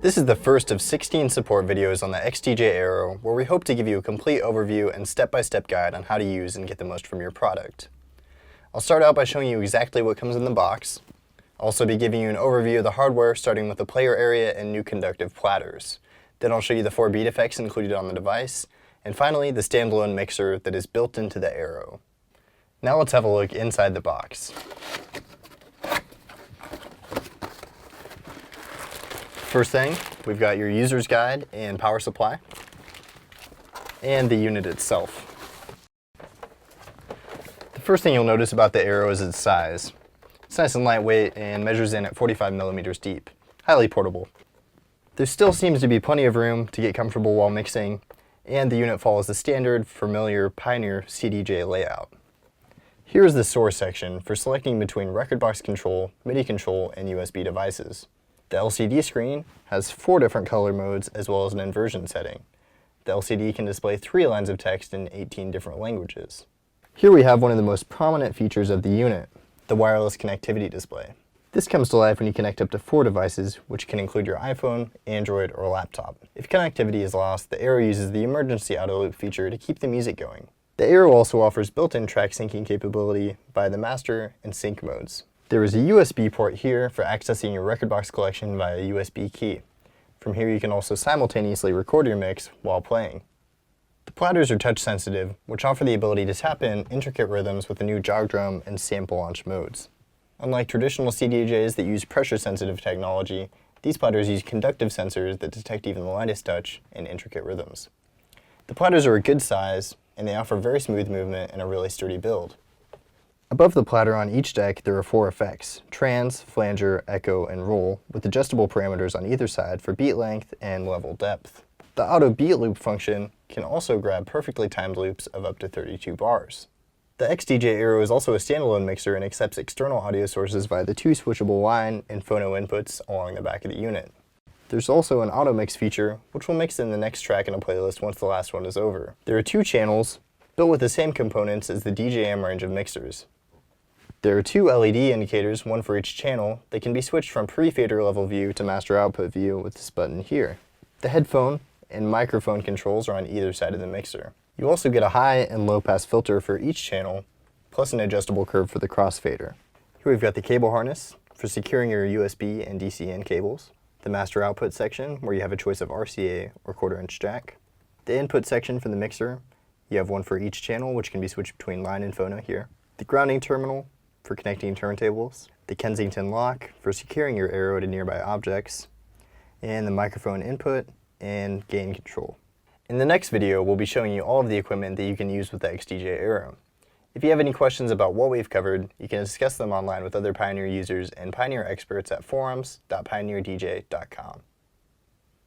This is the first of 16 support videos on the XDJ-Aero, where we hope to give you a complete overview and step-by-step guide on how to use and get the most from your product. I'll start out by showing you exactly what comes in the box. I'll also be giving you an overview of the hardware, starting with the player area and new conductive platters. Then I'll show you the 4 beat effects included on the device, and finally the standalone mixer that is built into the Aero. Now let's have a look inside the box. First thing, we've got your user's guide and power supply, and the unit itself. The first thing you'll notice about the Aero is its size. It's nice and lightweight and measures in at 45 millimeters deep, highly portable. There still seems to be plenty of room to get comfortable while mixing, and the unit follows the standard, familiar Pioneer CDJ layout. Here is the source section for selecting between record box control, MIDI control, and USB devices. The LCD screen has 4 different color modes as well as an inversion setting. The LCD can display 3 lines of text in 18 different languages. Here we have one of the most prominent features of the unit, the wireless connectivity display. This comes to life when you connect up to 4 devices, which can include your iPhone, Android, or laptop. If connectivity is lost, the Aero uses the emergency auto loop feature to keep the music going. The Aero also offers built-in track syncing capability via the master and sync modes. There is a USB port here for accessing your record box collection via USB key. From here you can also simultaneously record your mix while playing. The platters are touch sensitive, which offer the ability to tap in intricate rhythms with the new jog drum and sample launch modes. Unlike traditional CDJs that use pressure sensitive technology, these platters use conductive sensors that detect even the lightest touch and intricate rhythms. The platters are a good size, and they offer very smooth movement and a really sturdy build. Above the platter on each deck there are 4 effects: trans, flanger, echo, and roll, with adjustable parameters on either side for beat length and level depth. The auto beat loop function can also grab perfectly timed loops of up to 32 bars. The XDJ-Aero is also a standalone mixer and accepts external audio sources via the 2 switchable line and phono inputs along the back of the unit. There's also an auto mix feature, which will mix in the next track in a playlist once the last one is over. There are 2 channels, built with the same components as the DJM range of mixers. There are 2 LED indicators, one for each channel, that can be switched from pre-fader level view to master output view with this button here. The headphone and microphone controls are on either side of the mixer. You also get a high and low pass filter for each channel, plus an adjustable curve for the crossfader. Here we've got the cable harness for securing your USB and DC-in cables, the master output section where you have a choice of RCA or 1/4-inch jack, the input section for the mixer, you have one for each channel which can be switched between line and phono here, the grounding terminal for connecting turntables, the Kensington lock for securing your Aero to nearby objects, and the microphone input and gain control. In the next video, we'll be showing you all of the equipment that you can use with the XDJ-Aero. If you have any questions about what we've covered, you can discuss them online with other Pioneer users and Pioneer experts at forums.pioneerdj.com.